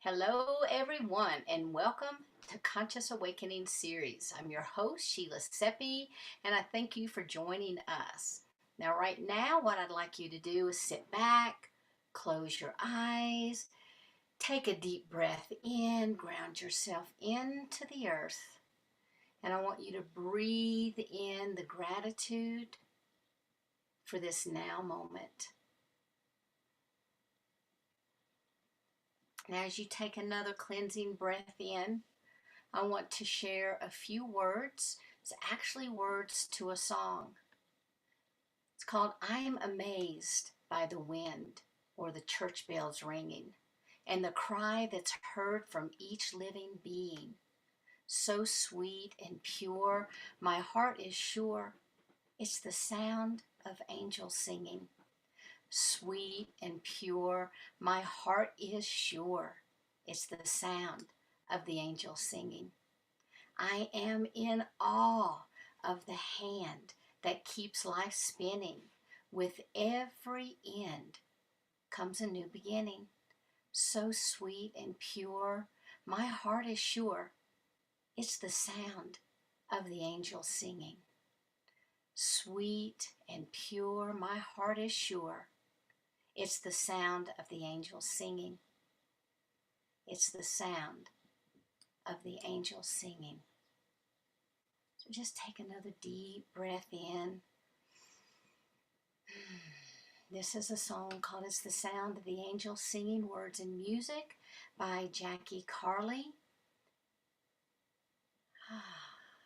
Hello, everyone, and welcome to Conscious Awakening Series. I'm your host, Sheila Seppi, and I thank you for joining us. Now, right now, what I'd like you to do is sit back, close your eyes, take a deep breath in, ground yourself into the earth, and I want you to breathe in the gratitude for this now moment. Now, as you take another cleansing breath in, I want to share a few words. It's actually words to a song. It's called I'm Amazed by the Wind, or the church bells ringing, and the cry that's heard from each living being. So sweet and pure, my heart is sure it's the sound of angels singing. Sweet and pure, my heart is sure it's the sound of the angels singing. I am in awe of the hand that keeps life spinning. With every end comes a new beginning. So sweet and pure, my heart is sure it's the sound of the angels singing. Sweet and pure, my heart is sure it's the sound of the angels singing. It's the sound of the angels singing. So just take another deep breath in. This is a song called It's the Sound of the Angels Singing, words and music by Jackie Carley.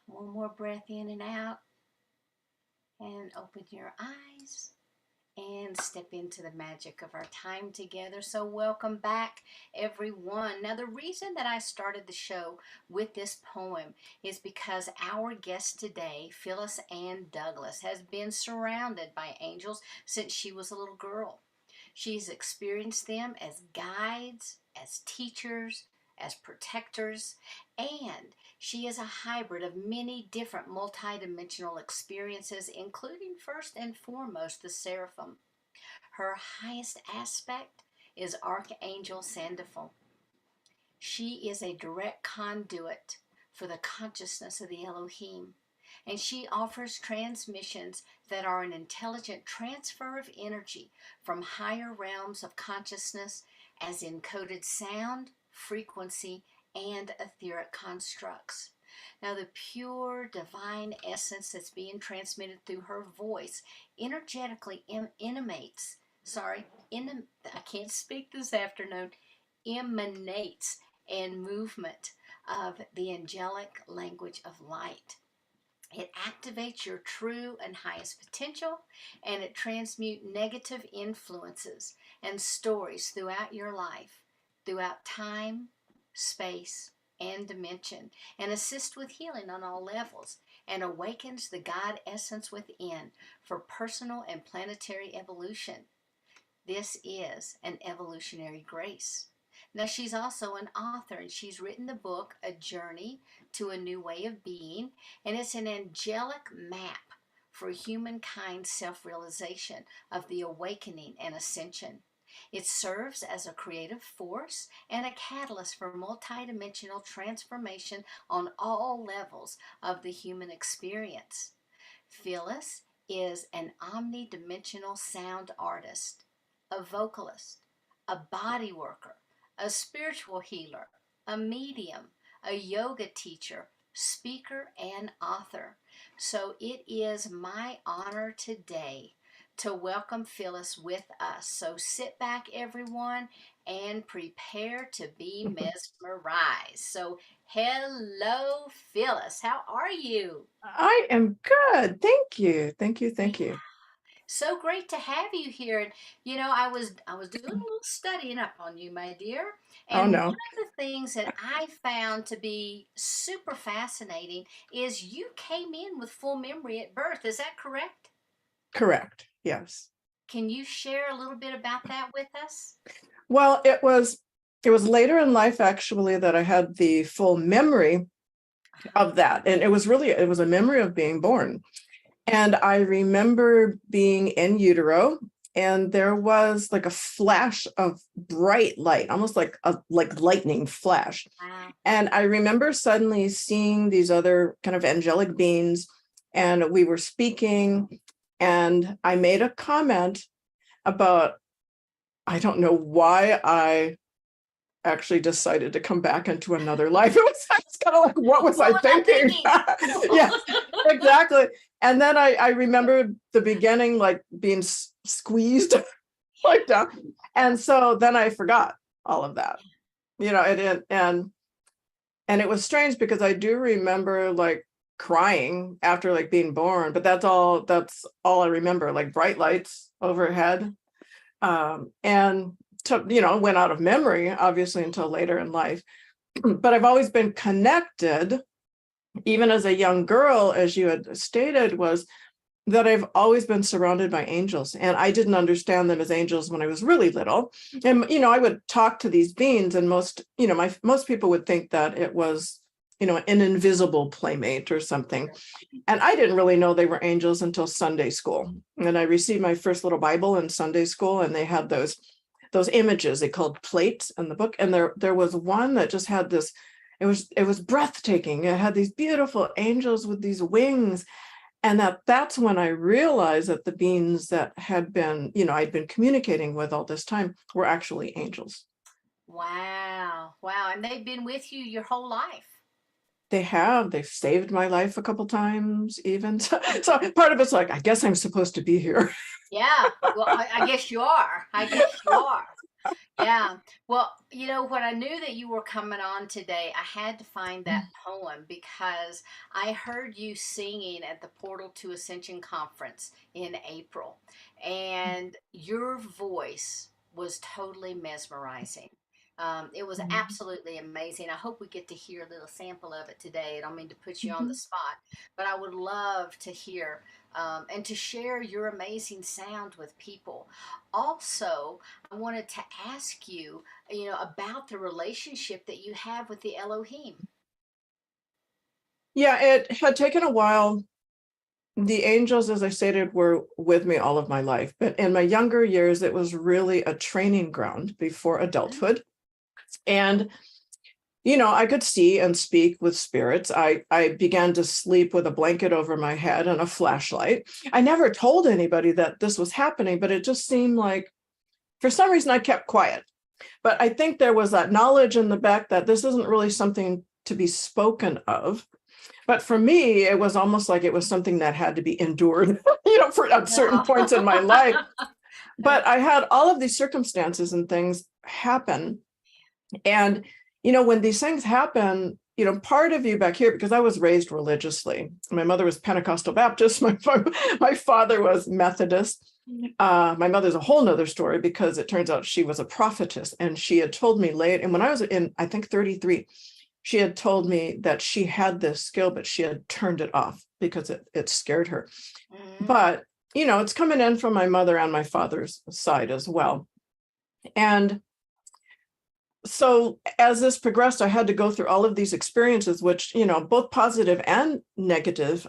One more breath in and out, and open your eyes and step into the magic of our time together. So welcome back, everyone. Now, the reason that I started the show with this poem is because our guest today, Phyllis Anne Douglass, has been surrounded by angels since she was a little girl. She's experienced them as guides, as teachers, as protectors, and she is a hybrid of many different multidimensional experiences, including first and foremost the seraphim. Her highest aspect is Archangel Sandalphon. She is a direct conduit for the consciousness of the Elohim, and she offers transmissions that are an intelligent transfer of energy from higher realms of consciousness as encoded sound, frequency, and etheric constructs. Now, the pure divine essence that's being transmitted through her voice energetically emanates, I can't speak this afternoon, emanates and movement of the angelic language of light. It activates your true and highest potential, and it transmutes negative influences and stories throughout your life, throughout time, space, and dimension, and assists with healing on all levels, and awakens the God essence within for personal and planetary evolution. This is an evolutionary grace. Now, she's also an author, and she's written the book, A Journey to a New Way of Being, and it's an angelic map for humankind's self-realization of the awakening and ascension. It serves as a creative force and a catalyst for multidimensional transformation on all levels of the human experience. Phyllis is an omnidimensional sound artist, a vocalist, a body worker, a spiritual healer, a medium, a yoga teacher, speaker, and author. So it is my honor today to welcome Phyllis with us. So sit back, everyone, and prepare to be mesmerized. So hello, Phyllis. How are you? I am good. Thank you. Thank you. Thank you. So great to have you here. And I was doing a little studying up on you, my dear. Oh, And one no. of the things that I found to be super fascinating is you came in with full memory at birth. Is that correct? Correct. Yes. Can you share a little bit about that with us? Well, it was later in life actually that I had the full memory of that. And it was a memory of being born. And I remember being in utero and there was like a flash of bright light, almost like a lightning flash. Wow. And I remember suddenly seeing these other kind of angelic beings, and we were speaking, and I made a comment about, I don't know why I actually decided to come back into another life. It was kind of like, what was I thinking? Yeah, exactly. And then I remember the beginning, like being squeezed like down. And so then I forgot all of that, and it was strange because I do remember like crying after like being born, but that's all I remember, like bright lights overhead. And went out of memory, obviously, until later in life. But I've always been connected, even as a young girl, as you had stated, was that I've always been surrounded by angels. And I didn't understand them as angels when I was really little. And, I would talk to these beings, and most people would think that it was, an invisible playmate or something. And I didn't really know they were angels until Sunday school. And I received my first little Bible in Sunday school, and they had those images they called plates in the book. And there was one that just had this, it was breathtaking. It had these beautiful angels with these wings. And that's when I realized that the beings that had been, I'd been communicating with all this time were actually angels. Wow. Wow. And they've been with you your whole life. They've saved my life a couple times even. So part of it's like, I guess I'm supposed to be here. Yeah. Well, I guess you are. I guess you are. Yeah. Well, when I knew that you were coming on today, I had to find that poem because I heard you singing at the Portal to Ascension conference in April, and your voice was totally mesmerizing. It was absolutely amazing. I hope we get to hear a little sample of it today. I don't mean to put you on the spot, but I would love to hear and to share your amazing sound with people. Also, I wanted to ask you, about the relationship that you have with the Elohim. Yeah, it had taken a while. The angels, as I stated, were with me all of my life. But in my younger years, it was really a training ground before adulthood. And, I could see and speak with spirits. I began to sleep with a blanket over my head and a flashlight. I never told anybody that this was happening, but it just seemed like, for some reason, I kept quiet. But I think there was that knowledge in the back that this isn't really something to be spoken of. But for me, it was almost like it was something that had to be endured, for at certain points in my life. But I had all of these circumstances and things happen. And, when these things happen, part of you back here, because I was raised religiously. My mother was Pentecostal Baptist. My father was Methodist. My mother's a whole nother story because it turns out she was a prophetess. And she had told me late, and when I was in, I think, 33, she had told me that she had this skill, but she had turned it off because it scared her. But, it's coming in from my mother and my father's side as well. And so as this progressed, I had to go through all of these experiences, which, both positive and negative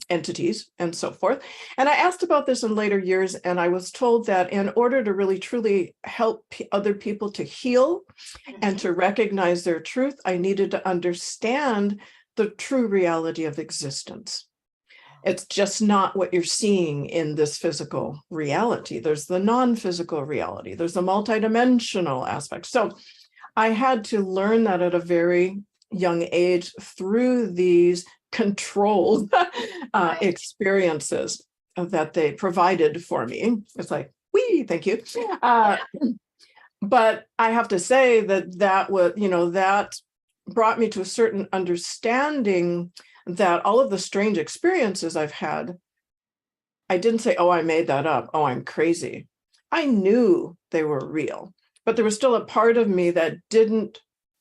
entities and so forth. And I asked about this in later years, and I was told that in order to really truly help other people to heal and to recognize their truth, I needed to understand the true reality of existence. It's just not what you're seeing in this physical reality. There's the non-physical reality. There's the multidimensional aspect. So I had to learn that at a very young age through these controlled experiences that they provided for me. It's like, wee, thank you. But I have to say that was, that brought me to a certain understanding that all of the strange experiences I've had, I didn't say, oh, I made that up. Oh, I'm crazy. I knew they were real, but there was still a part of me that didn't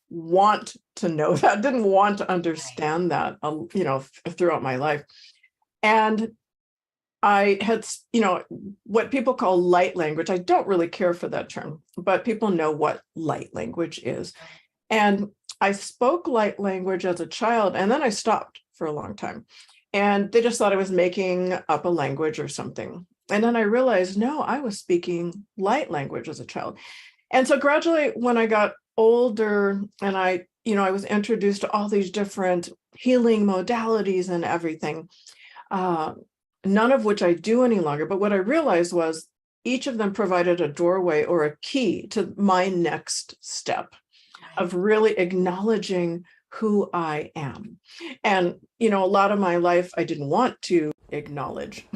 want to know that, didn't want to understand that, throughout my life. And I had, what people call light language. I don't really care for that term, but people know what light language is. And I spoke light language as a child, and then I stopped for a long time. And they just thought I was making up a language or something. And then I realized, no, I was speaking light language as a child. And so gradually, when I got older and I was introduced to all these different healing modalities and everything, uh, none of which I do any longer. But what I realized was each of them provided a doorway or a key to my next step Right. of really acknowledging who I am. And, a lot of my life, I didn't want to acknowledge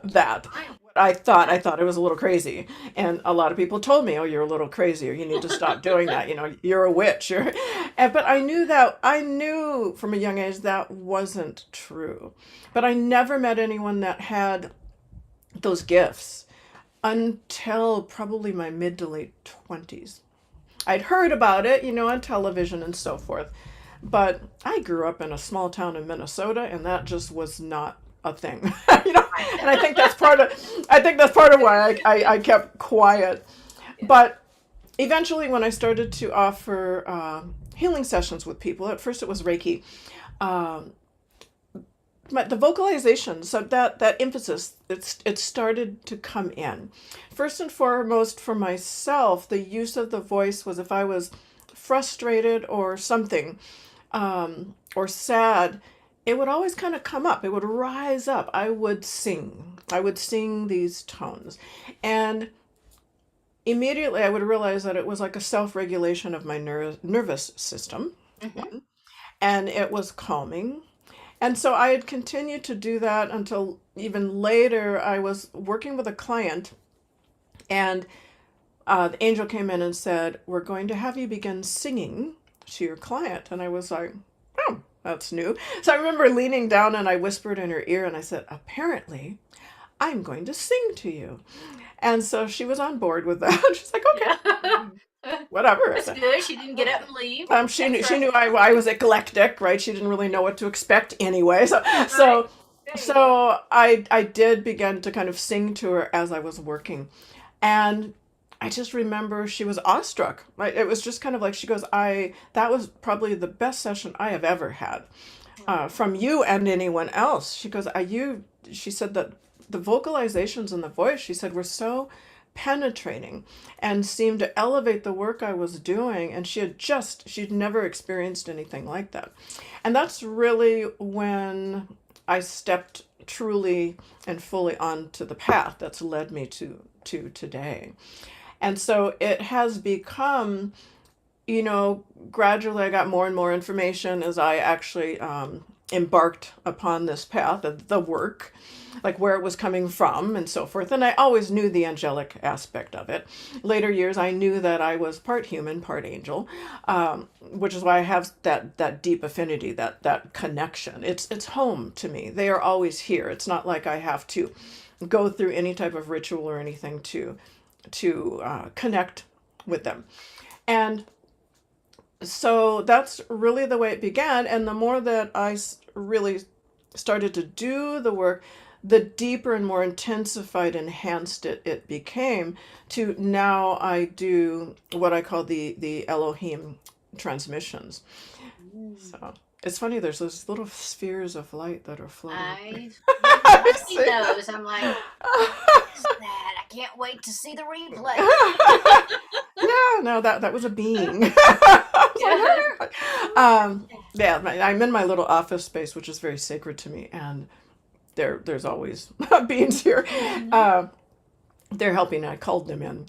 that. Right. I thought it was a little crazy. And a lot of people told me, oh, you're a little crazy, or you need to stop doing that. You're a witch. But I knew from a young age that wasn't true. But I never met anyone that had those gifts until probably my mid to late 20s. I'd heard about it, on television and so forth. But I grew up in a small town in Minnesota, and that just was not a thing. And I think that's part of why I kept quiet. Yeah. But eventually, when I started to offer healing sessions with people, at first it was Reiki. Um, but the vocalization, so that emphasis, it started to come in. First and foremost, for myself, the use of the voice was if I was frustrated or something, or sad, it would always kind of come up. It would rise up. I would sing. I would sing these tones, and immediately I would realize that it was like a self-regulation of my nervous system, Mm-hmm. and it was calming. And so I had continued to do that until even later I was working with a client, and the angel came in and said, we're going to have you begin singing to your client. And I was like, oh, that's new. So I remember leaning down and I whispered in her ear and I said, apparently, I'm going to sing to you. And so she was on board with that. She's like, okay, Yeah. whatever. That's good. She didn't get up and leave. She knew That's she right. knew I was eclectic, right? She didn't really know what to expect anyway. So Right. so There you go. so I did begin to kind of sing to her as I was working, and I just remember she was awestruck. Right? It was just kind of like she goes, "I that was probably the best session I have ever had, Right. from you and anyone else." She goes, She said that the vocalizations and the voice, she said, were so penetrating and seemed to elevate the work I was doing. And she'd never experienced anything like that. And that's really when I stepped truly and fully onto the path that's led me to today. And so it has become, gradually I got more and more information as I actually embarked upon this path of the work, like where it was coming from and so forth. And I always knew the angelic aspect of it. Later years, I knew that I was part human, part angel, which is why I have that deep affinity, that connection. It's home to me. They are always here. It's not like I have to go through any type of ritual or anything to connect with them. And so that's really the way it began. And the more that I really started to do the work, the deeper and more intensified, enhanced it became, to now I do what I call the Elohim transmissions. Mm. So it's funny, there's those little spheres of light that are floating. I I see see. those. I'm like, what is that? I can't wait to see the replay. Yeah, no, that was a being. Yeah. Yeah, I'm in my little office space, which is very sacred to me, and there's always beings here. Mm-hmm. Uh, they're helping. I called them in.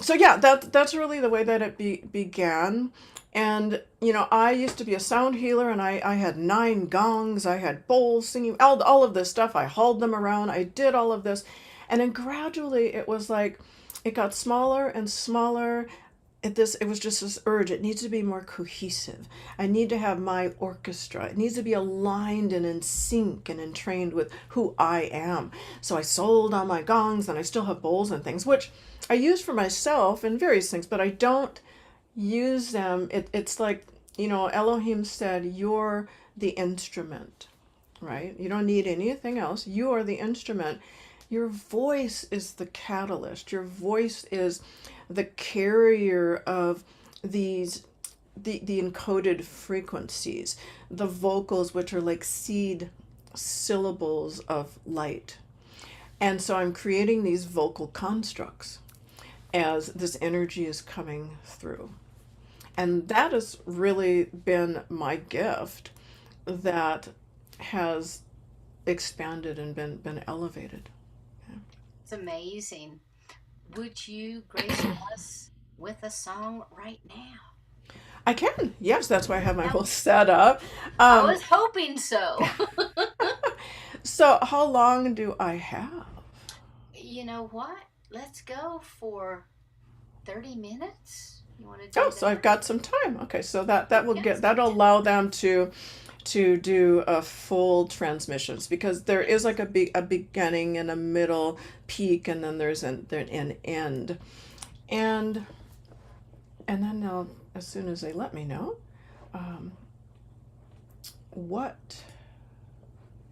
So yeah, that's really the way that it began. And I used to be a sound healer, and I had 9 gongs, I had bowls singing, all of this stuff. I hauled them around. I did all of this, and then gradually it was like it got smaller and smaller. It was just this urge. It needs to be more cohesive. I need to have my orchestra. It needs to be aligned and in sync and entrained with who I am. So I sold all my gongs, and I still have bowls and things, which I use for myself and various things, but I don't use them. It's like, Elohim said, you're the instrument, right? You don't need anything else. You are the instrument. Your voice is the catalyst. Your voice is the carrier of these the encoded frequencies, the vocals, which are like seed syllables of light. And so I'm creating these vocal constructs as this energy is coming through. And that has really been my gift that has expanded and been elevated. It's amazing. Would you grace us with a song right now? I can. Yes, that's why I have my That whole setup. I Um, was hoping so. so how long do I have? You know what? Let's go for 30 minutes. You want to Oh, do so I've that? got some time. Okay, so that We've will got get some that'll time. allow them to do a full transmissions, because there is Yes. like a beginning and a middle peak, and then there's an end. And and then they'll, as soon as they let me know, um, what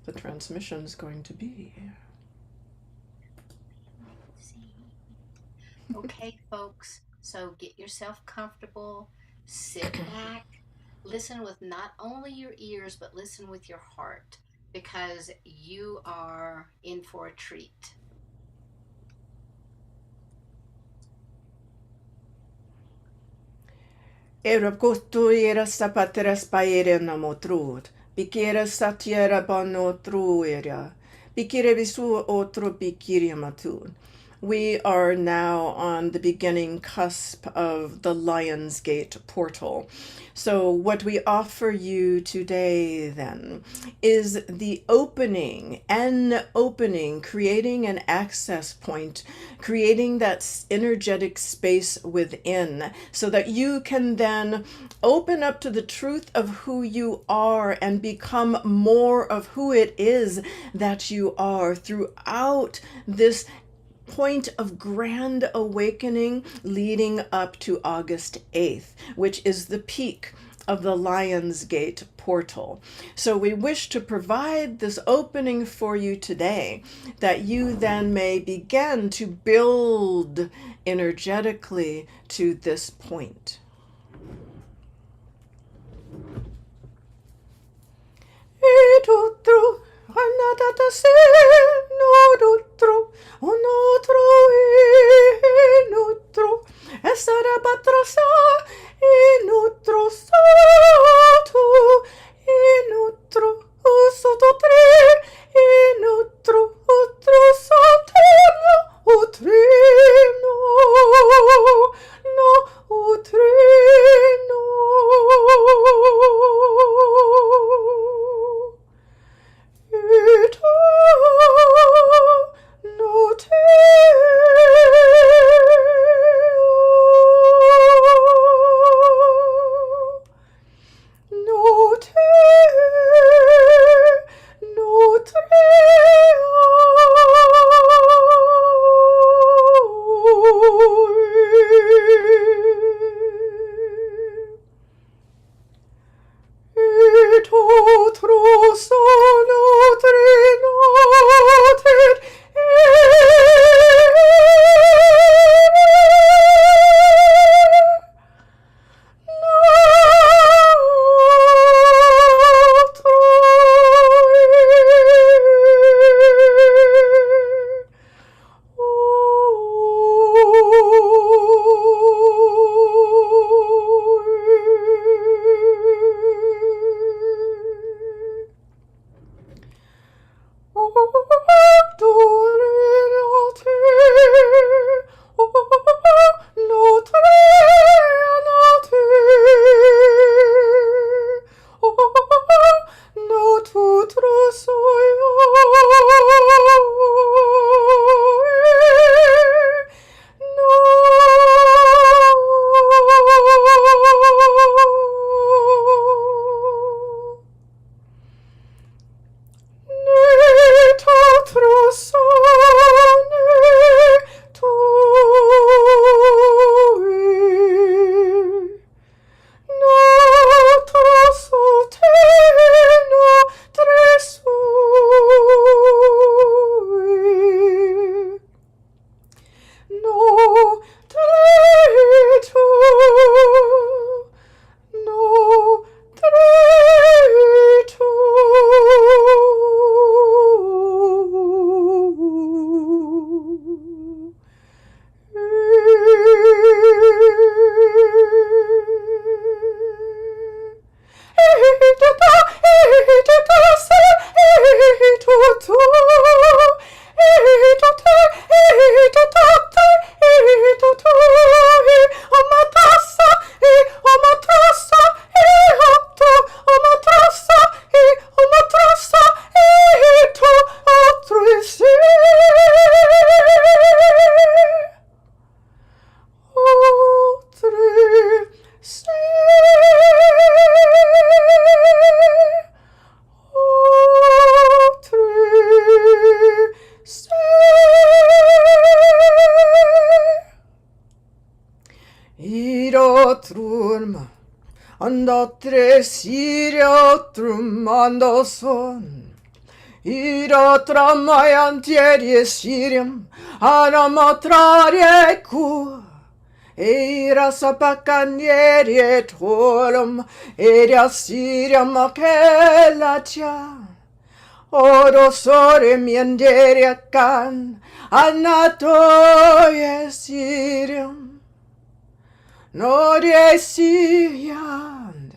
the transmission is going to be. Let's see. Okay, folks. So get yourself comfortable, sit back, listen with not only your ears, but listen with your heart because you are in for a treat. Erokotuira sapatera spaire namotrud. Bikira satiera banotruera. Bikire visu otro bikiria matud. We are now on the beginning cusp of the Lion's Gate portal. So, what we offer you today then is the opening, an opening, creating an access point, creating that energetic space within so that you can then open up to the truth of who you are and become more of who it is that you are throughout this point of grand awakening leading up to August 8th, which is the peak of the Lion's Gate portal. So we wish to provide this opening for you today that you then may begin to build energetically to this point. Edutru, anatata se, nodutru, onotru, inutru, esarabatrosa, inutru, sotu, inutru, usututri, inutru, utru, soterno, utrino, no, utrino. Ita note note notre et autre solo trinotet sirio trumando son. Iro tramayan tieri sirium, anamotrarie ku. Eira sapacanieri torum, eria sirium akelatia. Oro sore mienderia can, anatoye sirium. Nodie siriand,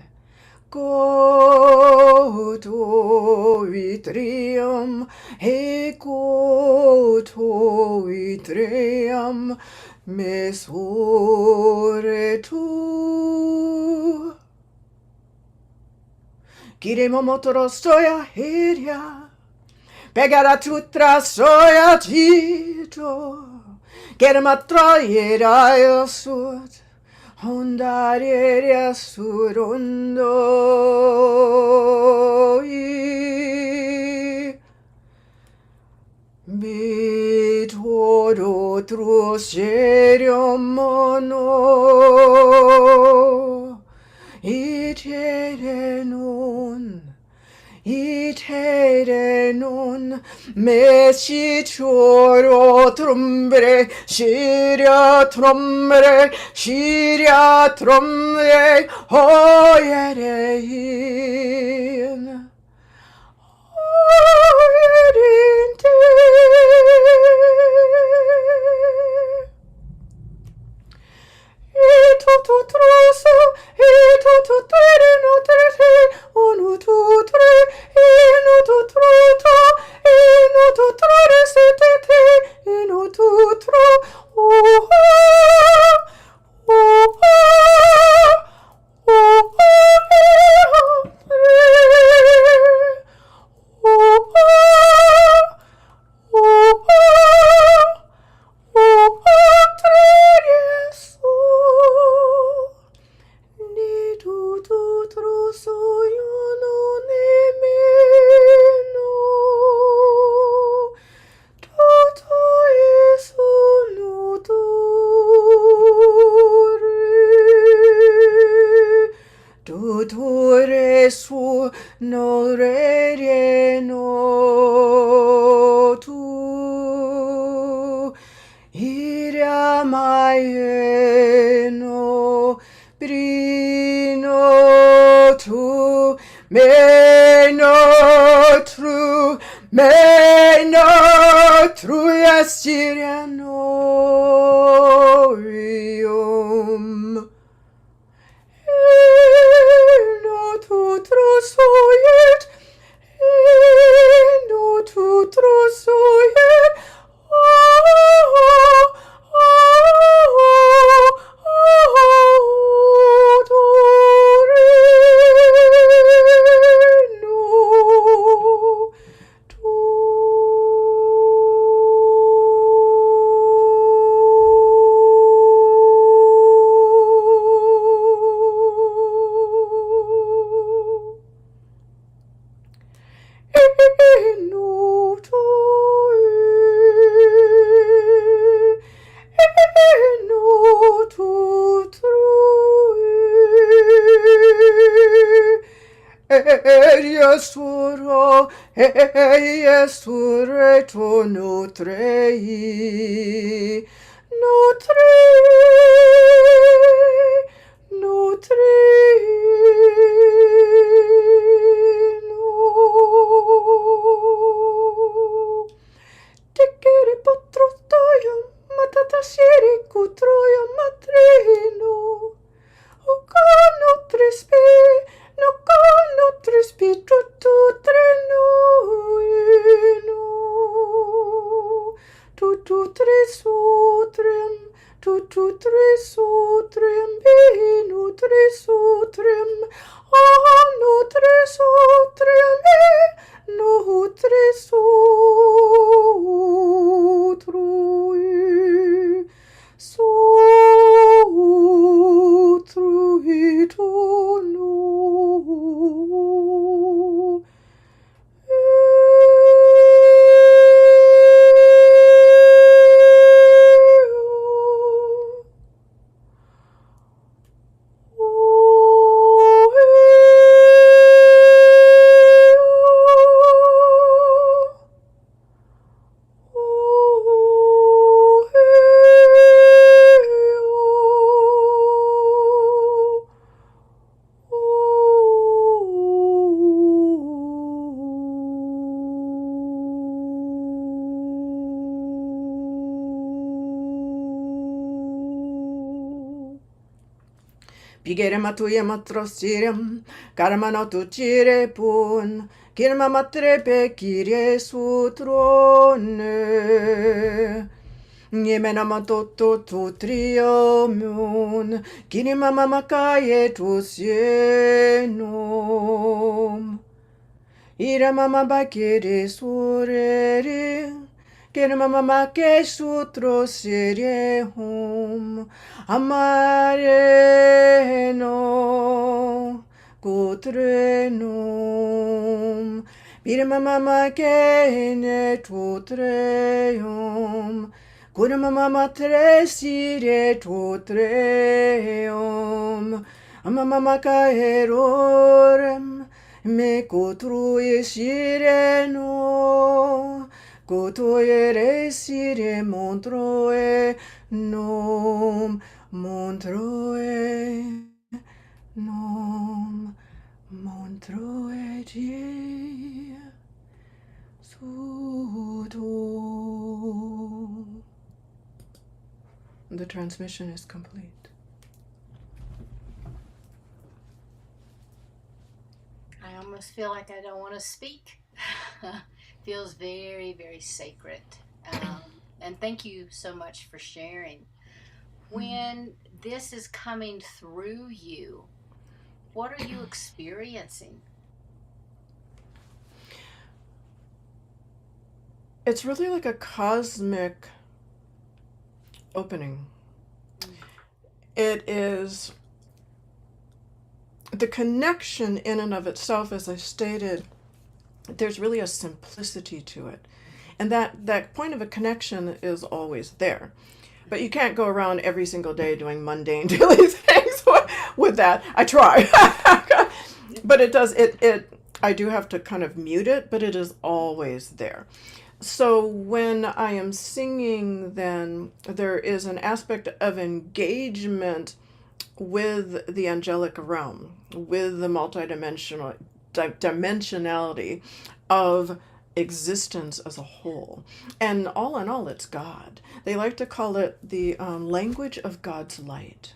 Koto vitrium, e koto vitrium, mesore tu. Kiremo motoro soya hiria, pegara tutra soya tito, kerma troyera yo sud. Hondaria surondo bitodo truserio mono itere non messi choro trombre shiria trombre oyerein oyerinte ito tu troso ito tu tere no tere unu tu tre inu tu truto inu tu trore setete inu tu tro Tutore su no re no tu iria no brino tu me no tru no ium. No tu trosoyet, no tu trosoyet, Esure to nutrei, no. Tekere potrotoyam, matatasieri kutroyam matrino. No trispi tutto treno ino. Tutto tre sutrem binu tre sutrem Pigere matuye matrosirem, karamano tu chire pun, kirma matrepe kire sutrone. Niemena matoto tu triomun, kirima mamakaye tu sienom. Ira mama bakere surere, kere mama ke sutro sere hum, amare no, kutre num, bire mama ke ne tutreum, kure mama tre sire tutreum, amama ka erorem, me kotruje sireno, kotoje resire montroe nom, montroe nom, montroe die sudo. The transmission is complete. I almost feel like I don't want to speak. Feels very, very sacred. And thank you so much for sharing. When this is coming through you, what are you experiencing? It's really like a cosmic opening. It is the connection in and of itself, as I stated, there's really a simplicity to it. And that point of a connection is always there. But you can't go around every single day doing mundane daily things with that. I try. But I do have to kind of mute it, but it is always there. So when I am singing, then there is an aspect of engagement with the angelic realm, with the multidimensional dimensionality of existence as a whole. And all in all, it's God. They like to call it the language of God's light.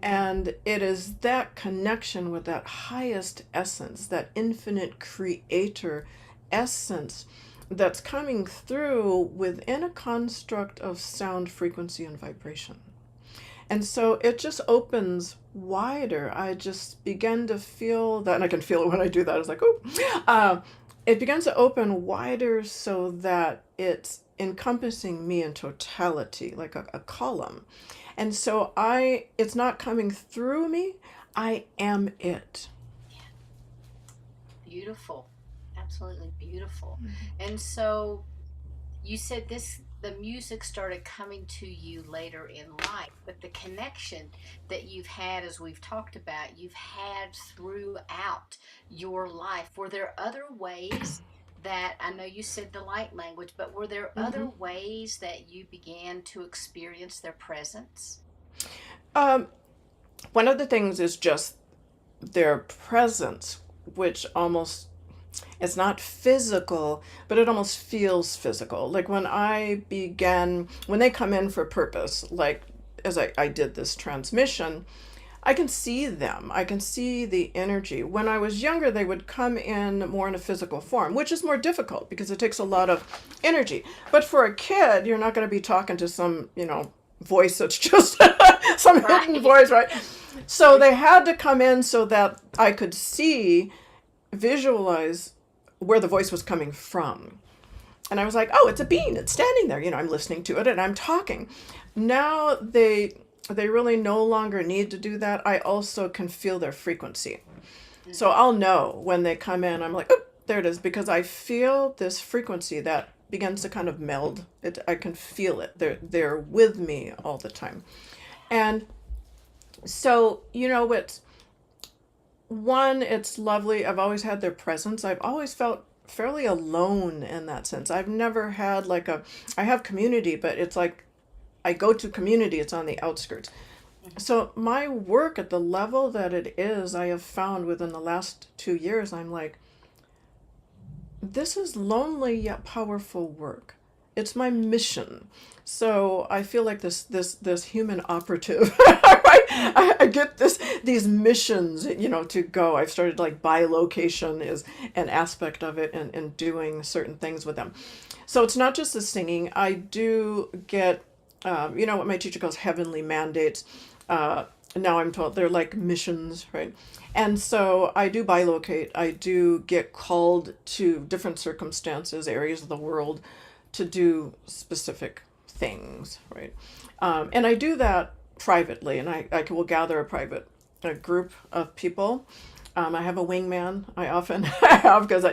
And it is that connection with that highest essence, that infinite creator essence, that's coming through within a construct of sound, frequency, and vibration. And so it just opens wider. I just began to feel that, and I can feel it when I do that. It's like, oh, it begins to open wider so that it's encompassing me in totality, like a column. And so it's not coming through me, I am it. Beautiful. Absolutely beautiful. And so you said the music started coming to you later in life, but the connection that you've had, as we've talked about, you've had throughout your life. Were there other ways that, I know you said the light language, but were there other ways that you began to experience their presence? One of the things is just their presence, which almost, it's not physical, but it almost feels physical. Like when they come in for purpose, like as I did this transmission, I can see them. I can see the energy. When I was younger, they would come in more in a physical form, which is more difficult because it takes a lot of energy. But for a kid, you're not going to be talking to some, voice that's just some hidden voice, right? So they had to come in so that I could visualize where the voice was coming from. And I was like, oh, it's a being. It's standing there. I'm listening to it and I'm talking. Now they really no longer need to do that. I also can feel their frequency. So I'll know when they come in. I'm like, oh, there it is, because I feel this frequency that begins to kind of meld. I can feel it. They're with me all the time. And so, it's lovely. I've always had their presence. I've always felt fairly alone in that sense. I've never had I have community, but it's like I go to community, it's on the outskirts. So my work at the level that it is, I have found within the last 2 years, I'm like, this is lonely yet powerful work. it's my mission. So I feel like this human operative, right? I get these missions, to go. I've started like bilocation is an aspect of it, and doing certain things with them. So it's not just the singing. I do get, what my teacher calls heavenly mandates. Now I'm told they're like missions, right? And so I do bilocate. I do get called to different circumstances, areas of the world, to do specific things, right? And I do that privately, and I will gather a group of people. I have a wingman. I often have, because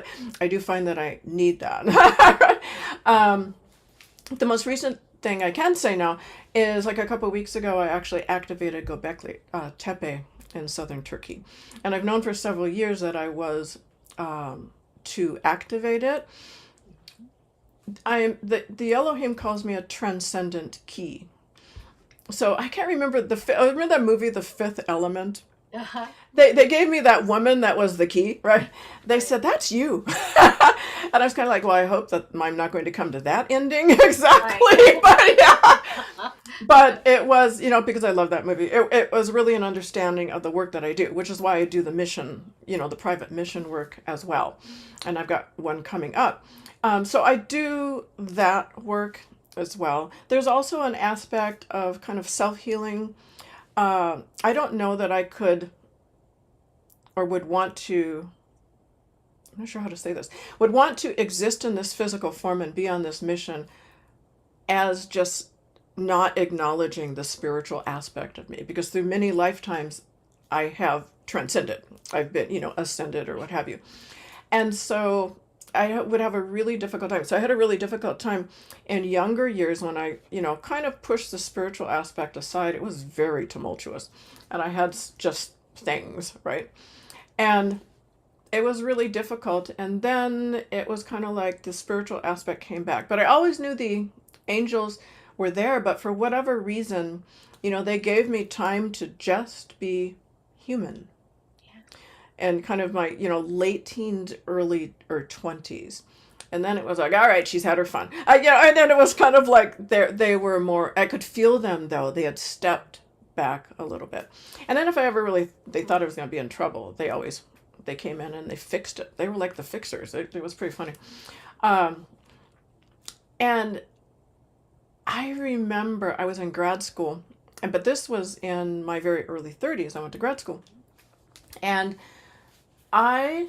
I do find that I need that. The most recent thing I can say now is like a couple of weeks ago, I actually activated Göbekli Tepe in southern Turkey. And I've known for several years that I was to activate it. The Elohim calls me a transcendent key. So I can't remember remember that movie, The Fifth Element? Uh-huh. They gave me that woman that was the key, right? They said, that's you. And I was kind of like, well, I hope that I'm not going to come to that ending exactly. Right. But yeah. But it was, because I love that movie, it was really an understanding of the work that I do, which is why I do the mission, the private mission work as well. And I've got one coming up. So I do that work as well. There's also an aspect of kind of self-healing. I don't know that I could or would want to, I'm not sure how to say this, would want to exist in this physical form and be on this mission as just not acknowledging the spiritual aspect of me. Because through many lifetimes, I have transcended. I've been, ascended or what have you. And so I would have a really difficult time. So I had a really difficult time in younger years when I, kind of pushed the spiritual aspect aside. It was very tumultuous. And I had just things, right? And it was really difficult. And then it was kind of like the spiritual aspect came back. But I always knew the angels were there. But for whatever reason, they gave me time to just be human. And kind of my, late teens, early or 20s. And then it was like, all right, she's had her fun. And then it was kind of like they were more, I could feel them though. They had stepped back a little bit. And then if I ever they thought I was going to be in trouble, they came in and they fixed it. They were like the fixers. It was pretty funny. And I remember I was in grad school, but this was in my very early 30s. I went to grad school. And I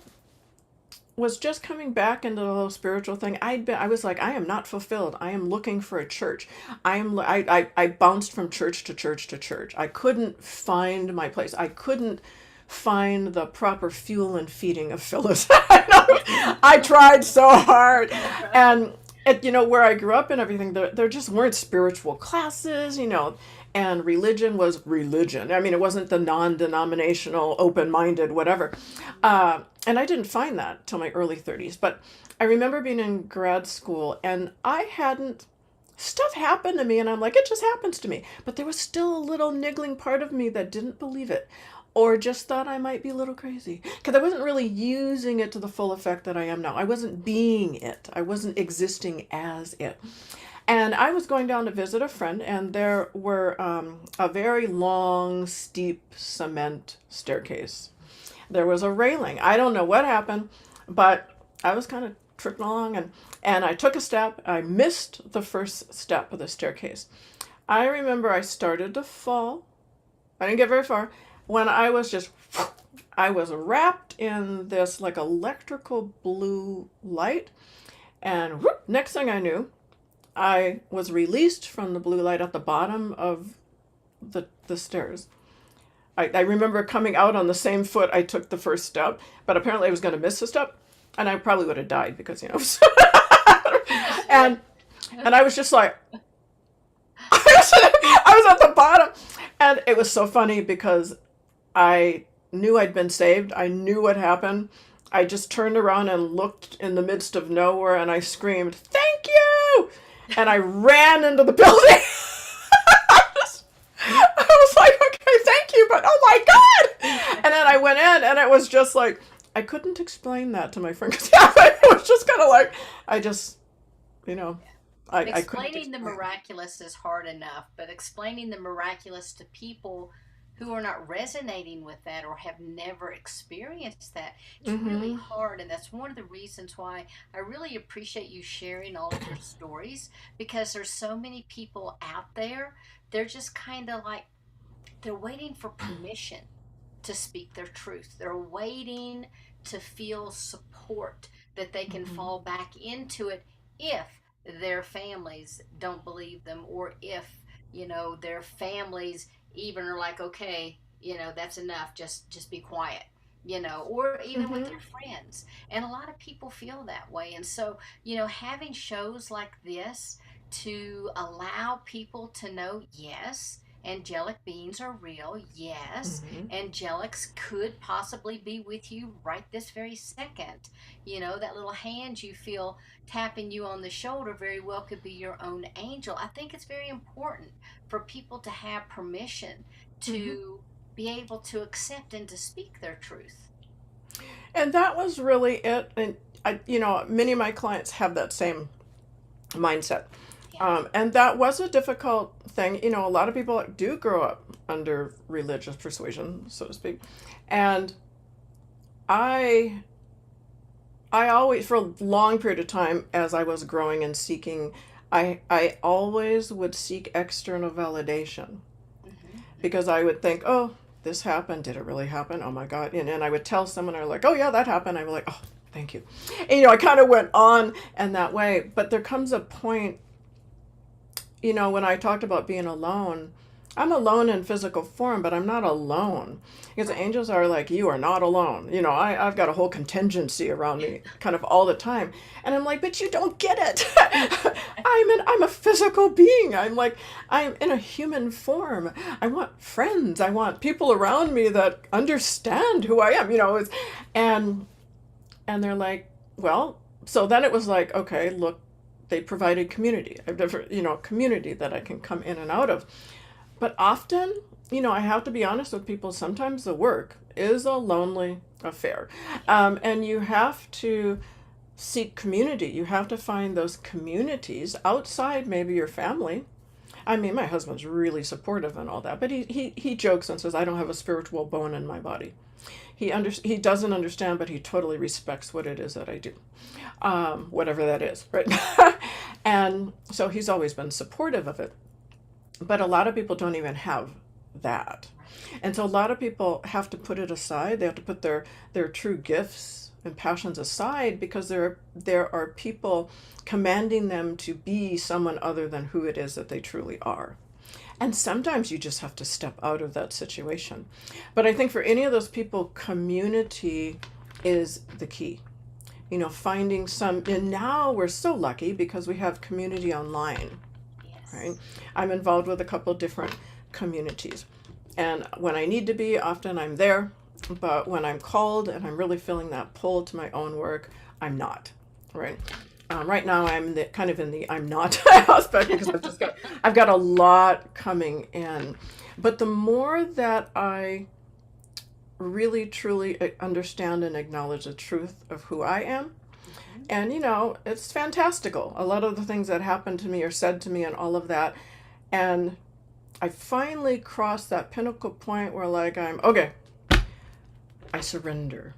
was just coming back into the whole spiritual thing. I was like, I am not fulfilled. I am looking for a church. I bounced from church to church to church. I couldn't find my place. I couldn't find the proper fuel and feeding of Phyllis. I tried so hard. And where I grew up and everything, there just weren't spiritual classes, and religion was religion. I mean, it wasn't the non-denominational, open-minded, whatever. And I didn't find that till my early 30s. But I remember being in grad school, and stuff happened to me, and I'm like, it just happens to me. But there was still a little niggling part of me that didn't believe it, or just thought I might be a little crazy. Because I wasn't really using it to the full effect that I am now. I wasn't being it. I wasn't existing as it. And I was going down to visit a friend, and there were a very long, steep cement staircase. There was a railing. I don't know what happened, but I was kind of tripping along, and I took a step. I missed the first step of the staircase. I remember I started to fall. I didn't get very far. When I was I was wrapped in this like electrical blue light, and whoop, next thing I knew, I was released from the blue light at the bottom of the stairs. I remember coming out on the same foot I took the first step, but apparently I was going to miss a step, and I probably would have died because, and I was just like, I was at the bottom, and it was so funny because I knew I'd been saved. I knew what happened. I just turned around and looked in the midst of nowhere, and I screamed, "Thank you!" And I ran into the building. I was like, okay, thank you, but oh my God. And then I went in, and it was just like, I couldn't explain that to my friend. Because it was just kind of like, I just, I couldn't Explaining the explain. miraculous is hard enough, but explaining the miraculous to people who are not resonating with that or have never experienced that, it's really Mm-hmm. hard. And that's one of the reasons why I really appreciate you sharing all of your stories, because there's so many people out there, they're just kind of like, they're waiting for permission to speak their truth. They're waiting to feel support that they can Mm-hmm. fall back into it if their families don't believe them, or if, their families even are like, okay, that's enough. Just be quiet. Or even with Mm-hmm. their friends. And a lot of people feel that way. And so, having shows like this to allow people to know, yes, angelic beings are real. Yes, Mm-hmm. angelics could possibly be with you right this very second. That little hand you feel tapping you on the shoulder very well could be your own angel. I think it's very important for people to have permission Mm-hmm. to be able to accept and to speak their truth. And that was really it. And many of my clients have that same mindset. Yeah. And that was a difficult thing. A lot of people do grow up under religious persuasion, so to speak. And I I always, for a long period of time, as I was growing and seeking, I always would seek external validation Hmm. because I would think, oh, this happened. Did it really happen? Oh my God. And I would tell someone, they're like, oh yeah, that happened. I'd be like, oh, thank you. And, I kind of went on and that way. But there comes a point, when I talked about being alone, I'm alone in physical form, but I'm not alone. Because the Right. angels are like, you are not alone. I've got a whole contingency around me kind of all the time. And I'm like, but you don't get it. I'm a physical being. I'm in a human form. I want friends. I want people around me that understand who I am, and and they're like, well, so then it was like, okay, look, they provided community. I've never, community that I can come in and out of. But often, I have to be honest with people, sometimes the work is a lonely affair. And you have to seek community. You have to find those communities outside maybe your family. I mean, my husband's really supportive and all that, but he jokes and says, I don't have a spiritual bone in my body. He doesn't understand, but he totally respects what it is that I do, whatever that is, right? And so he's always been supportive of it. But a lot of people don't even have that. And so a lot of people have to put it aside. They have to put their true gifts and passions aside because there are people commanding them to be someone other than who it is that they truly are. And sometimes you just have to step out of that situation. But I think for any of those people, community is the key. Finding some, and now we're so lucky because we have community online, right? Yes. I'm involved with a couple of different communities. And when I need to be, often I'm there. But when I'm called and I'm really feeling that pull to my own work, I'm not, right? Right now, I'm kind of in the I'm not aspect because I've got a lot coming in. But the more that I really truly understand and acknowledge the truth of who I am, Hmm. and it's fantastical. A lot of the things that happen to me are said to me and all of that. And I finally crossed that pinnacle point where like I'm okay, I surrender.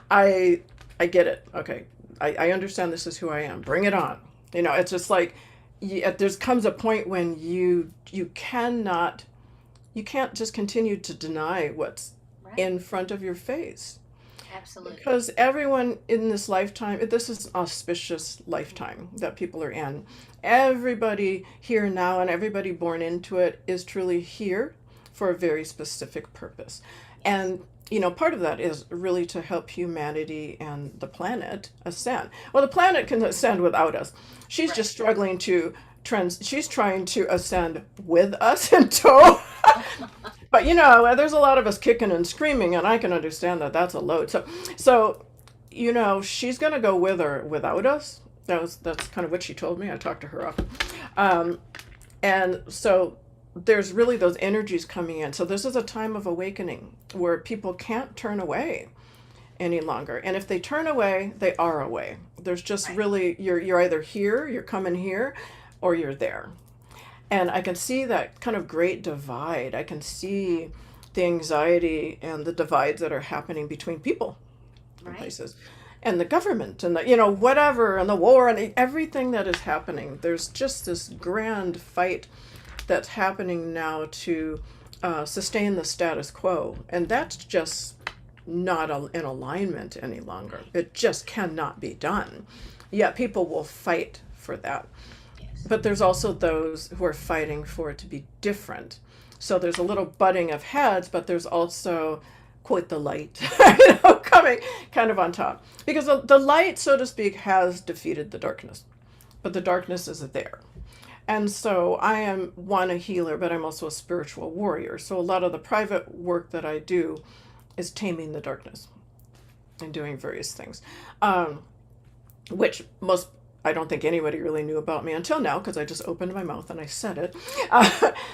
I I get it. Okay. I understand this is who I am. Bring it on. It's just like there's comes a point when you can't just continue to deny what's Right. in front of your face. Absolutely. Because everyone in this lifetime, this is an auspicious Hmm. lifetime that people are in. Everybody here now and everybody born into it is truly here for a very specific purpose. Yes. And, part of that is really to help humanity and the planet ascend. Well, the planet can ascend without us. She's Right. just struggling to she's trying to ascend with us in tow. But there's a lot of us kicking and screaming, and I can understand that that's a load. So, she's gonna go with or without us. That's kind of what she told me. I talked to her often, um, and so there's really those energies coming in. So this is a time of awakening where people can't turn away. any longer. And if they turn away, they are away. There's just Right. really, you're either here, you're coming here, or you're there. And I can see that kind of great divide. I can see the anxiety and the divides that are happening between people in Right. places, and the government, and the, whatever, and the war, and everything that is happening. There's just this grand fight that's happening now to sustain the status quo, and that's just not in alignment any longer. Right. It just cannot be done. Yet people will fight for that. Yes. But there's also those who are fighting for it to be different. So there's a little butting of heads, but there's also quite the light, coming kind of on top. Because the light, so to speak, has defeated the darkness, but the darkness is there. And so I am a healer, but I'm also a spiritual warrior. So a lot of the private work that I do is taming the darkness and doing various things, which most I don't think anybody really knew about me until now because I just opened my mouth and I said it.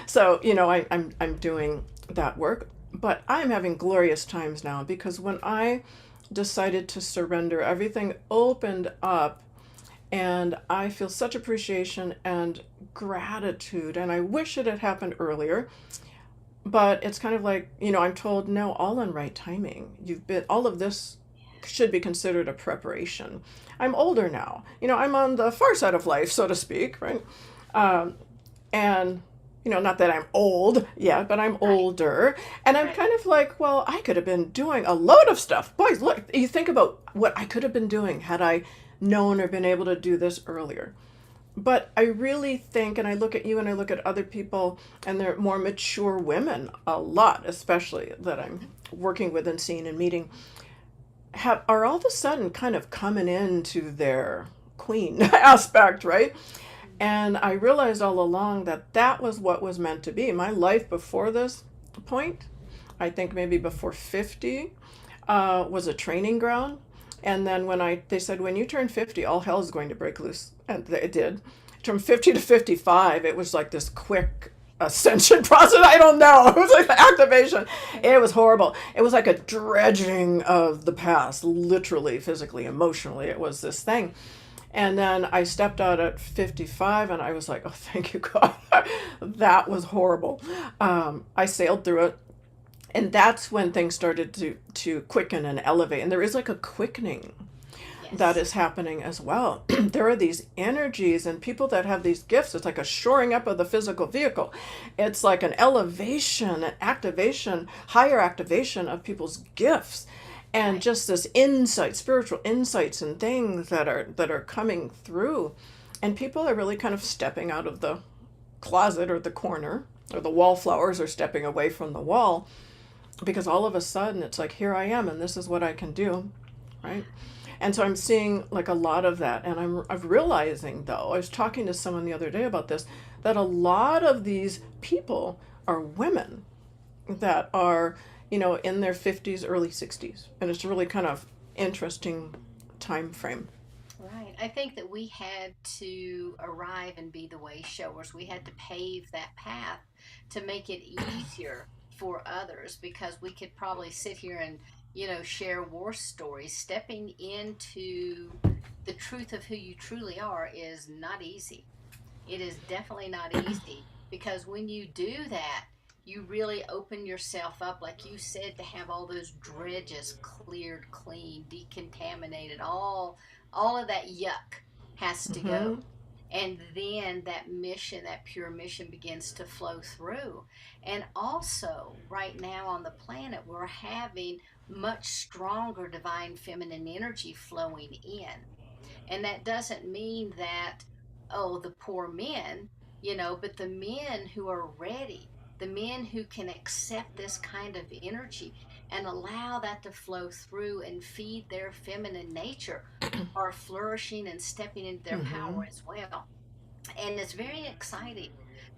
So I'm doing that work, but I'm having glorious times now because when I decided to surrender, everything opened up, and I feel such appreciation and gratitude. And I wish it had happened earlier, but it's kind of like, I'm told, no, all in right timing. All of this should be considered a preparation. I'm older now. I'm on the far side of life, so to speak, right? And not that I'm old yet, but I'm Right. older. And I'm Right. kind of like, well, I could have been doing a load of stuff. Boys, look, you think about what I could have been doing had I known or been able to do this earlier. But I really think, and I look at you and I look at other people, and they're more mature women, a lot, especially that I'm working with and seeing and meeting, are all of a sudden kind of coming into their queen aspect, right? And I realized all along that that was what was meant to be. My life before this point, I think maybe before 50, was a training ground. And then they said, when you turn 50, all hell is going to break loose. And it did. From 50 to 55, it was like this quick ascension process. I don't know. It was like the activation. It was horrible. It was like a dredging of the past, literally, physically, emotionally. It was this thing. And then I stepped out at 55 and I was like, oh, thank you, God. That was horrible. I sailed through it. And that's when things started to quicken and elevate. And there is like a quickening that Yes. is happening as well. There are these energies and people that have these gifts. It's like a shoring up of the physical vehicle. It's like an elevation, an activation, higher activation of people's gifts. And Right. just this insight, spiritual insights and things that are coming through. And people are really kind of stepping out of the closet or the corner, or the wallflowers are stepping away from the wall, because all of a sudden it's like, here I am and this is what I can do, right? And so I'm seeing like a lot of that. And I'm realizing, though, I was talking to someone the other day about this, that a lot of these people are women that are, in their 50s, early 60s. And it's a really kind of interesting time frame. Right. I think that we had to arrive and be the way showers. We had to pave that path to make it easier for others because we could probably sit here and, share war stories. Stepping into the truth of who you truly are is not easy. It is definitely not easy because when you do that, you really open yourself up, like you said, to have all those dredges cleared, clean, decontaminated, all of that yuck has to Mm-hmm. go. And then that mission, that pure mission begins to flow through. And also, right now on the planet, we're having much stronger divine feminine energy flowing in. And that doesn't mean that, oh, the poor men, but the men who are ready, the men who can accept this kind of energy and allow that to flow through and feed their feminine nature are flourishing and stepping into their Mm-hmm. power as well. And it's very exciting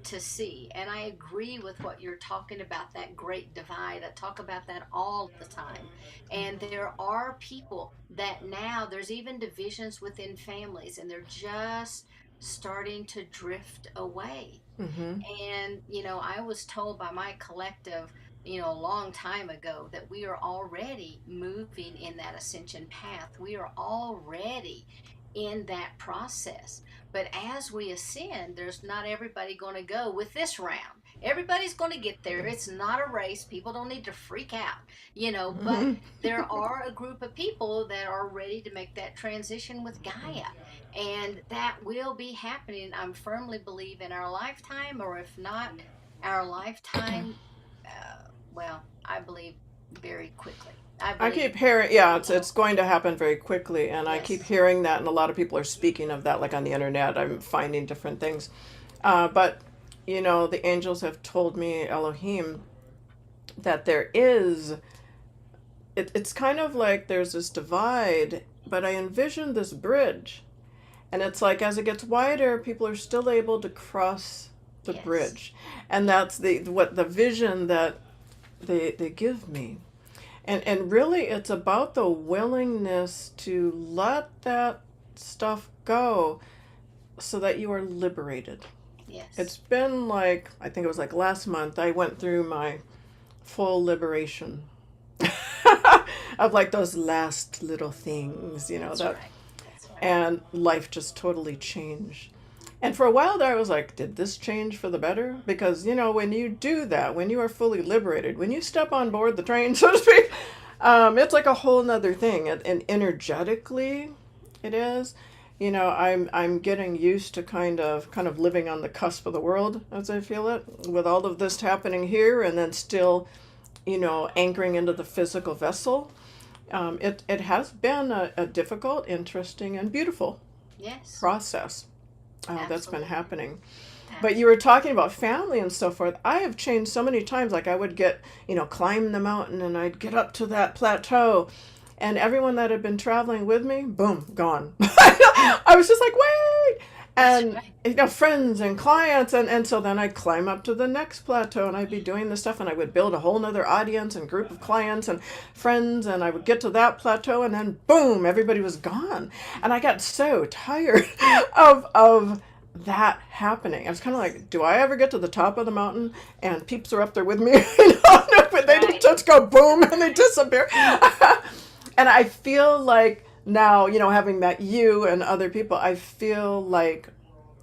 to see. And I agree with what you're talking about, that great divide. I talk about that all the time. And there are people that now, there's even divisions within families, and they're just starting to drift away. Mm-hmm. And, I was told by my collective, a long time ago that we are already moving in that ascension path. We are already in that process. But as we ascend, there's not everybody going to go with this round. Everybody's going to get there. It's not a race. People don't need to freak out, but Mhm. there are a group of people that are ready to make that transition with Gaia. And that will be happening, I'm firmly believe, in our lifetime, or if not our lifetime, well, I believe very quickly. I I believe, keep hearing, yeah, it's going to happen very quickly, and I keep yes, hearing that, and a lot of people are speaking of that, like on the internet. I'm finding different things, but the angels have told me, Elohim, that it's kind of like there's this divide, but I envision this bridge, and it's like as it gets wider, people are still able to cross the yes, bridge, and yeah, that's the vision that they give me. And really, it's about the willingness to let that stuff go so that you are liberated. yes, It's been like, I think it was like last month, I went through my full liberation of like those last little things, that's that, right, that's right, and life just totally changed. And for a while there, I was like, did this change for the better? Because, when you do that, when you are fully liberated, when you step on board the train, so to speak, it's like a whole nother thing. And energetically, it is. I'm getting used to kind of living on the cusp of the world as I feel it, with all of this happening here, and then still, anchoring into the physical vessel. It has been a difficult, interesting, and beautiful yes, process that's been absolutely, happening. But you were absolutely, talking about family and so forth. I have changed so many times. Like I would get, climb the mountain and I'd get up to that plateau, and everyone that had been traveling with me, boom, gone. I was just like, wait. that's And, right, friends and clients. And so then I'd climb up to the next plateau and I'd be doing this stuff, and I would build a whole nother audience and group of clients and friends. And I would get to that plateau, and then boom, everybody was gone. And I got so tired of that happening. I was kind of yes, like, do I ever get to the top of the mountain and peeps are up there with me? No, but they just, right, just go boom and they disappear. And I feel like now, having met you and other people, I feel like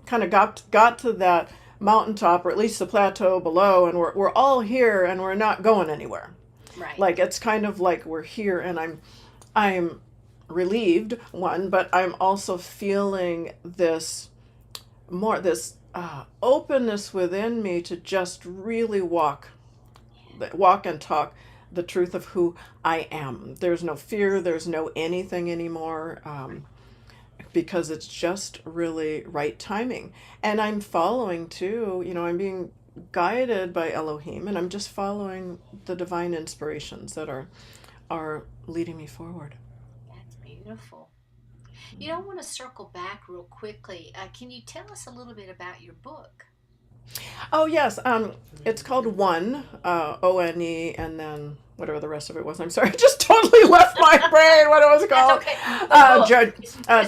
kind of got to that mountaintop, or at least the plateau below, and we're all here and we're not going anywhere. right, Like it's kind of like we're here, and I'm relieved, one, but I'm also feeling this openness within me to just really walk and talk the truth of who I am. There's no fear, there's no anything anymore, because it's just really right timing. And I'm following too, I'm being guided by Elohim, and I'm just following the divine inspirations that are leading me forward. that's beautiful. I want to circle back real quickly. Can you tell us a little bit about your book? Oh yes, it's called One, ONE, and then whatever the rest of it was. I'm sorry, I just totally left my brain what it was That's called. okay.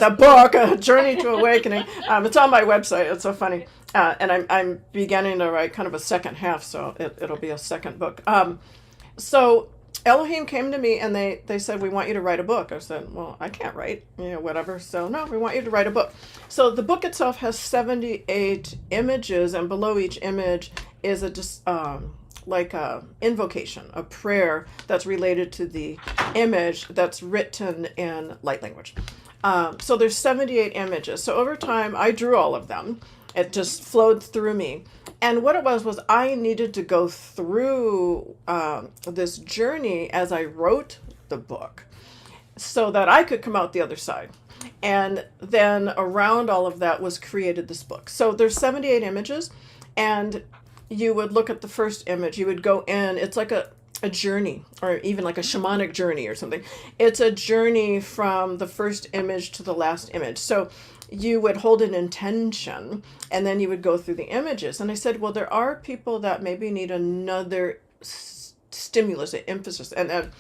The book. The book, Journey to Awakening. It's on my website. It's so funny, and I'm beginning to write kind of a second half, so it'll be a second book. So Elohim came to me and they said, we want you to write a book. I said, well, I can't write, whatever. So no, we want you to write a book. So the book itself has 78 images, and below each image is a just like a invocation, a prayer that's related to the image that's written in light language. So there's 78 images. So over time, I drew all of them. It just flowed through me. And what it was I needed to go through this journey as I wrote the book so that I could come out the other side. And then around all of that was created this book. So there's 78 images, and you would look at the first image, you would go in, it's like a journey, or even like a shamanic journey or something. It's a journey from the first image to the last image. So you would hold an intention, and then you would go through the images. And I said, well, there are people that maybe need another stimulus, an emphasis, and a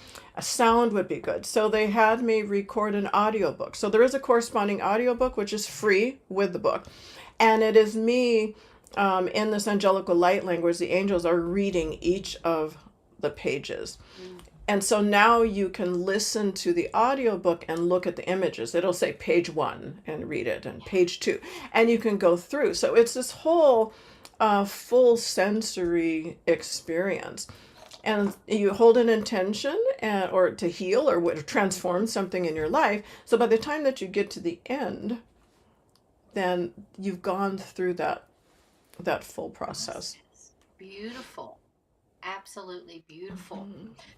sound would be good. So they had me record an audiobook. So there is a corresponding audiobook, which is free with the book. And it is me in this angelical light language. The angels are reading each of the pages. Mm. And so now you can listen to the audiobook and look at the images. It'll say page 1 and read it, and page 2. And you can go through. So it's this whole full sensory experience. And you hold an intention or to heal or transform something in your life. So by the time that you get to the end, then you've gone through that full process. Beautiful. Absolutely beautiful.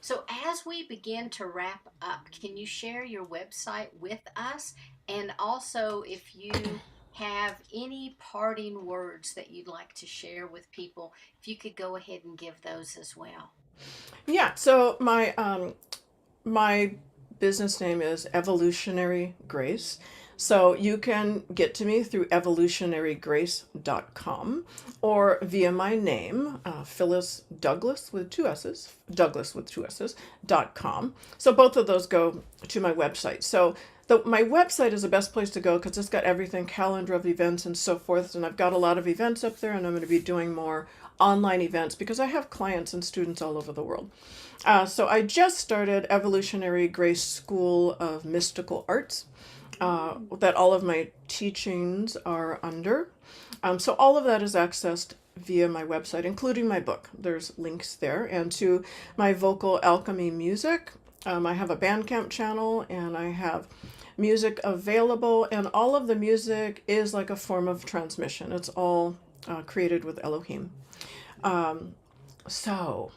So, as we begin to wrap up, can you share your website with us? And also, if you have any parting words that you'd like to share with people, if you could go ahead and give those as well. Yeah. So my business name is Evolutionary Grace. So you can get to me through evolutionarygrace.com or via my name, Phyllis Douglass with two S's, Douglass with two S's.com. So both of those go to my website. So my website is the best place to go because it's got everything, calendar of events and so forth. And I've got a lot of events up there, and I'm going to be doing more online events because I have clients and students all over the world. So I just started Evolutionary Grace School of Mystical Arts, that all of my teachings are under. So all of that is accessed via my website, including my book. There's links there. And to my vocal alchemy music, I have a Bandcamp channel, and I have music available, and all of the music is like a form of transmission. It's all created with Elohim. So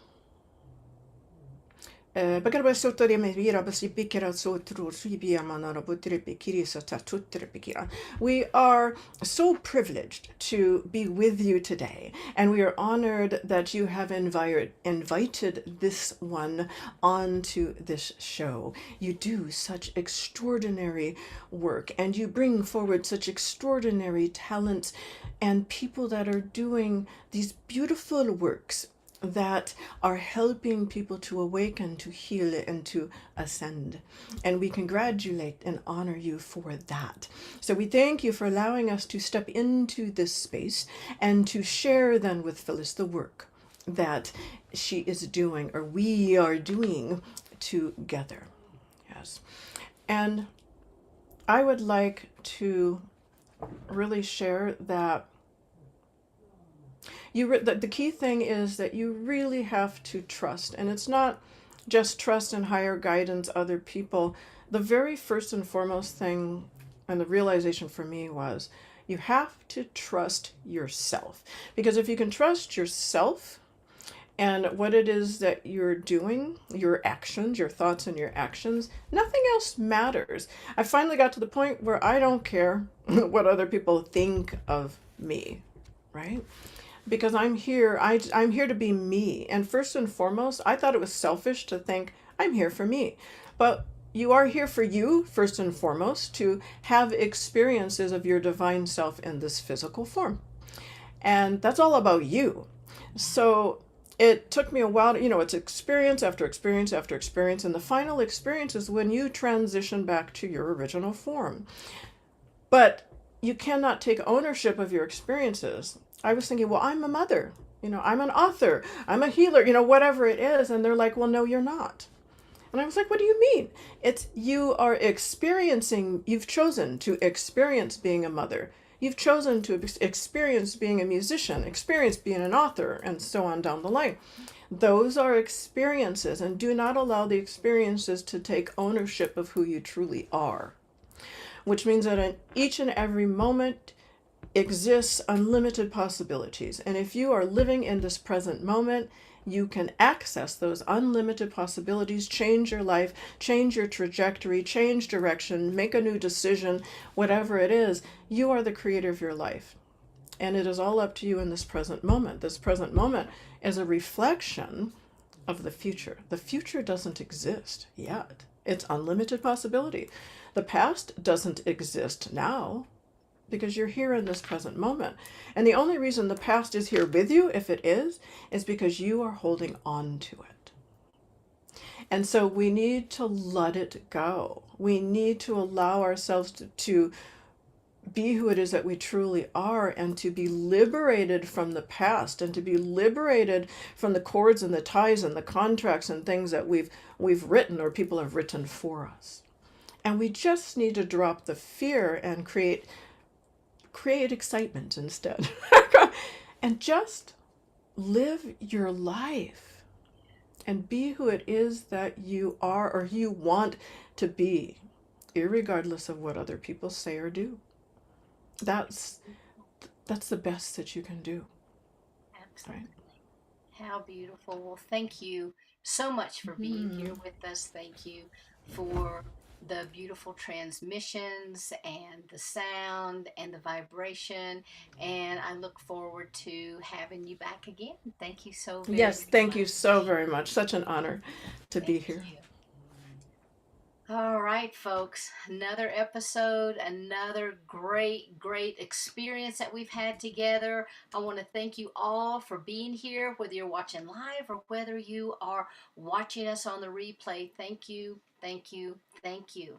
Bagarba sotto me vira basi bikira sotru sibia manara butri bikiri satutri bikira. We are so privileged to be with you today, and we are honored that you have invited this one onto this show. You do such extraordinary work, and you bring forward such extraordinary talents and people that are doing these beautiful works that are helping people to awaken, to heal, and to ascend. And we congratulate and honor you for that. So we thank you for allowing us to step into this space and to share then with Phyllis the work that she is doing, or we are doing together. Yes. And I would like to really share that the key thing is that you really have to trust, and it's not just trust and higher guidance other people. The very first and foremost thing, and the realization for me was, you have to trust yourself, because if you can trust yourself and what it is that you're doing, your actions, your thoughts and your actions, nothing else matters. I finally got to the point where I don't care what other people think of me, right? Because I'm here, I'm here to be me. And first and foremost, I thought it was selfish to think I'm here for me. But you are here for you, first and foremost, to have experiences of your divine self in this physical form. And that's all about you. So it took me a while to, it's experience after experience after experience. And the final experience is when you transition back to your original form. But you cannot take ownership of your experiences. I was thinking, well, I'm a mother, I'm an author, I'm a healer, whatever it is. And they're like, well, no, you're not. And I was like, what do you mean? It's you are experiencing, you've chosen to experience being a mother. You've chosen to experience being a musician, experience being an author, and so on down the line. Those are experiences, and do not allow the experiences to take ownership of who you truly are. Which means that in each and every moment, exists unlimited possibilities. And if you are living in this present moment, you can access those unlimited possibilities, change your life, change your trajectory, change direction, make a new decision, whatever it is. You are the creator of your life. And it is all up to you in this present moment. This present moment is a reflection of the future. The future doesn't exist yet. It's unlimited possibility. The past doesn't exist now, because you're here in this present moment. And the only reason the past is here with you, if it is because you are holding on to it. And so we need to let it go. We need to allow ourselves to be who it is that we truly are, and to be liberated from the past, and to be liberated from the cords and the ties and the contracts and things that we've written or people have written for us. And we just need to drop the fear and create excitement instead. And just live your life and be who it is that you are or you want to be, irregardless of what other people say or do. That's that's the best that you can do, right? Absolutely. How beautiful. Well, thank you so much for being here Mm. with us. Thank you for the beautiful transmissions and the sound and the vibration. And I look forward to having you back again. Thank you so very, Yes, very thank you so much. very much. Such an honor to be Thank here. you. All right, folks, another episode, another great, great experience that we've had together. I want to thank you all for being here, whether you're watching live or whether you are watching us on the replay. Thank you, thank you, thank you.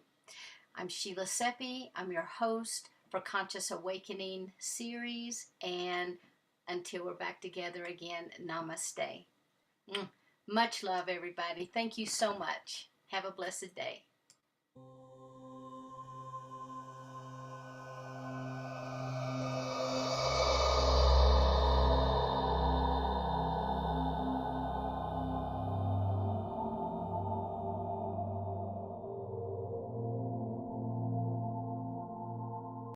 I'm Sheila Seppi. I'm your host for Conscious Awakening series. And until we're back together again, namaste. Mm. Much love, everybody. Thank you so much. Have a blessed day.